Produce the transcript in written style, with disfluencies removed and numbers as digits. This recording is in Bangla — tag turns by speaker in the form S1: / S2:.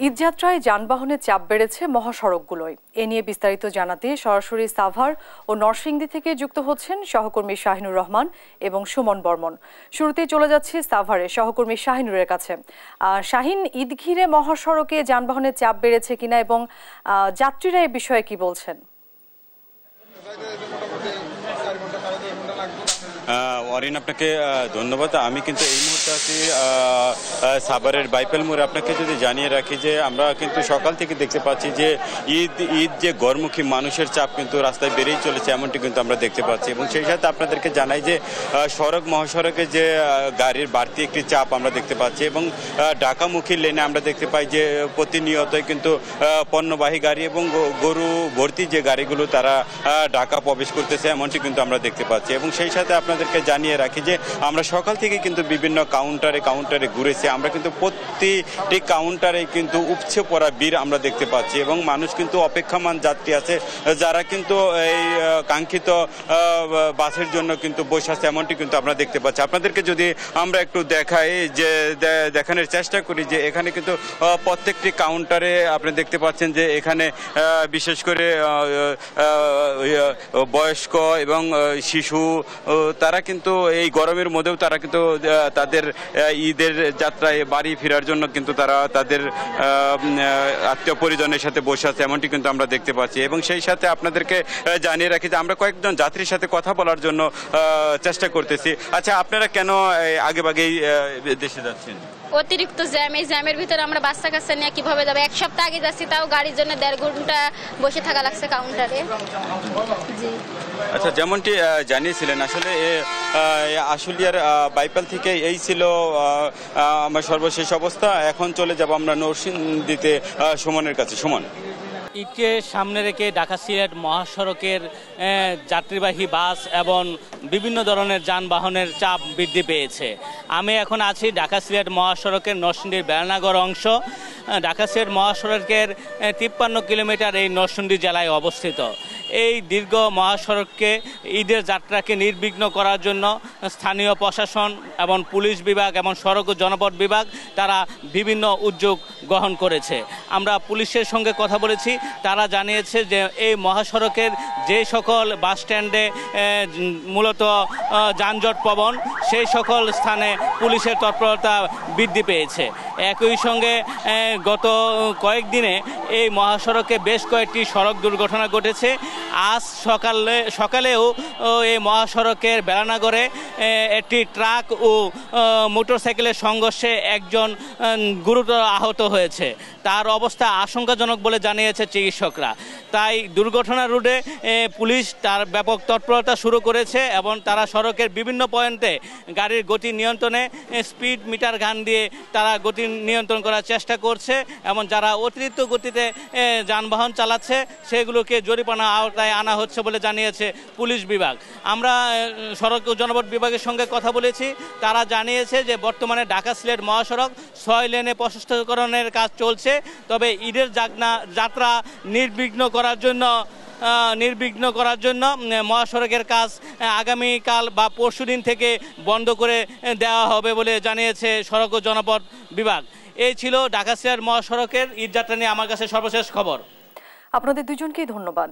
S1: ঈদযাত্রায় যানবাহনের চাপ বেড়েছে মহাসড়কগুলোয়। এ নিয়ে বিস্তারিত জানাতে সরাসরি সাভার ও নরসিংদী থেকে যুক্ত হচ্ছেন সহকর্মী শাহিনুর রহমান এবং সুমন বর্মন। শুরুতেই চলে যাচ্ছে সাভারে সহকর্মী শাহিনুরের কাছে। শাহিন, ঈদ ঘিরে মহাসড়কে যানবাহনের চাপ বেড়েছে কিনা এবং যাত্রীরা এ বিষয়ে কি বলছেন?
S2: অরিন, আপনাকে ধন্যবাদ। আমি কিন্তু এই মুহূর্তে আছি সাভারের বাইপাল মোড়ে। আপনাকে যদি জানিয়ে রাখি যে আমরা কিন্তু সকাল থেকে দেখতে পাচ্ছি যে ঈদ যে গড়মুখী মানুষের চাপ কিন্তু রাস্তায় বেড়েই চলেছে, এমনটি কিন্তু আমরা দেখতে পাচ্ছি। এবং সেই সাথে আপনাদেরকে জানাই যে মহাসড়কে যে গাড়ির বাড়তি একটি চাপ আমরা দেখতে পাচ্ছি এবং ঢাকামুখী লেনে আমরা দেখতে পাই যে প্রতিনিয়তই কিন্তু পণ্যবাহী গাড়ি এবং গরু ভর্তি যে গাড়িগুলো তারা ঢাকা প্রবেশ করতেছে, এমনটি কিন্তু আমরা দেখতে পাচ্ছি। এবং সেই সাথে আপনাদেরকে জানিয়ে রাখি যে আমরা সকাল থেকে কিন্তু বিভিন্ন কাউন্টারে ঘুরেছি। আমরা কিন্তু প্রতিটি কাউন্টারে কিন্তু উপচে পড়া ভিড় আমরা দেখতে পাচ্ছি এবং মানুষ কিন্তু অপেক্ষমান যাত্রী আছে যারা কিন্তু এই কাঙ্ক্ষিত বাসের জন্য কিন্তু বসে আছে, এমনটি কিন্তু আমরা দেখতে পাচ্ছি। আপনাদেরকে যদি আমরা একটু দেখাই যে দেখানোর চেষ্টা করি যে এখানে কিন্তু প্রত্যেকটি কাউন্টারে আপনি দেখতে পাচ্ছেন যে এখানে বিশেষ করে বয়স্ক এবং শিশু তারা কিন্তু এই গরমের মধ্যেও তারা কিন্তু তাদের ঈদের যাত্রায় বাড়ি ফেরার জন্য কিন্তু তারা তাদের আত্মীয় পরিজনের সাথে বসে আছে, এমনটি কিন্তু আমরা দেখতে পাচ্ছি। এবং সেই সাথে আপনাদেরকে জানিয়ে রাখি যে আমরা কয়েকজন যাত্রীর সাথে কথা বলার জন্য চেষ্টা করতেছি। আচ্ছা, আপনারা কেন আগেভাগেই দেশে যাচ্ছেন?
S3: অতিরিক্ত জ্যাম, এই জ্যামের ভিতরে আমরা বাচ্চা কাচ্চা নিয়ে কিভাবে যাবো? এক সপ্তাহ আগে যাচ্ছি, তাও গাড়ির জন্য 1.5 ঘন্টা বসে থাকা লাগছে কাউন্টারে। জি,
S2: আচ্ছা, যেমনটি জানিয়েছিলেন আসলে আশুলিয়ার বাইপাল থেকে এই ছিল আমার সর্বশেষ অবস্থা। এখন চলে যাব আমরা নরসিংদীতে সুমনের কাছে। সুমন,
S4: ঈদকে সামনে রেখে ঢাকা সিলেট মহাসড়কের যাত্রীবাহী বাস এবং বিভিন্ন ধরনের যানবাহনের চাপ বৃদ্ধি পেয়েছে। আমি এখন আছি ঢাকা সিলেট মহাসড়কের নরসিংদীর বেলনাগর অংশ। ঢাকা সিলেট মহাসড়কের 53 কিলোমিটার এই নরসিংদী জেলায় অবস্থিত। এই দীর্ঘ মহাসড়ককে ঈদের যাত্রাকে নির্বিঘ্ন করার জন্য স্থানীয় প্রশাসন এবং পুলিশ বিভাগ এবং সড়ক ও জনপথ বিভাগ তারা বিভিন্ন উদ্যোগ গ্রহণ করেছে। আমরা পুলিশের সঙ্গে কথা বলেছি, তারা জানিয়েছে যে এই মহাসড়কের যে সকল বাস স্ট্যান্ডে মূলত যানজট প্রবণ সেই সকল স্থানে পুলিশের তৎপরতা বৃদ্ধি পেয়েছে। একই সঙ্গে গত কয়েকদিনে এই মহাসড়কে বেশ কয়েকটি সড়ক দুর্ঘটনা ঘটেছে। আজ সকালেও এই মহাসড়কের বেলানাগরে একটি ট্রাক ও মোটরসাইকেলের সংঘর্ষে একজন গুরুতর আহত হয়েছে। তার অবস্থা আশঙ্কাজনক বলে জানিয়েছে চিকিৎসকরা। তাই দুর্ঘটনা রোধে পুলিশ তার ব্যাপক তৎপরতা শুরু করেছে এবং তারা সড়কের বিভিন্ন পয়েন্টে গাড়ির গতি নিয়ন্ত্রণে স্পিড মিটার গান দিয়ে তারা গতি নিয়ন্ত্রণ করার চেষ্টা করছে এবং যারা অতিরিক্ত গতিতে যানবাহন চালাচ্ছে সেগুলোকে জরিমানা আওতায় আনা হচ্ছে বলে জানিয়েছে পুলিশ বিভাগ। আমরা সড়ক ও জনপথ বিভাগের সঙ্গে কথা বলেছি, তারা জানিয়েছে যে বর্তমানে ঢাকা সিলেট মহাসড়ক 6 লেনে প্রশস্তকরণের কাজ চলছে। তবে ঈদের যাত্রা নির্বিঘ্ন করার জন্য মহাসড়কের কাজ আগামীকাল বা পরশুদিন থেকে বন্ধ করে দেওয়া হবে বলে জানিয়েছে সড়ক ও জনপথ বিভাগ। এই ছিল ঢাকা সিলেট মহাসড়কের ঈদযাত্রা নিয়ে আমার কাছে সর্বশেষ খবর।
S1: আপনাদের দুজনকেই ধন্যবাদ।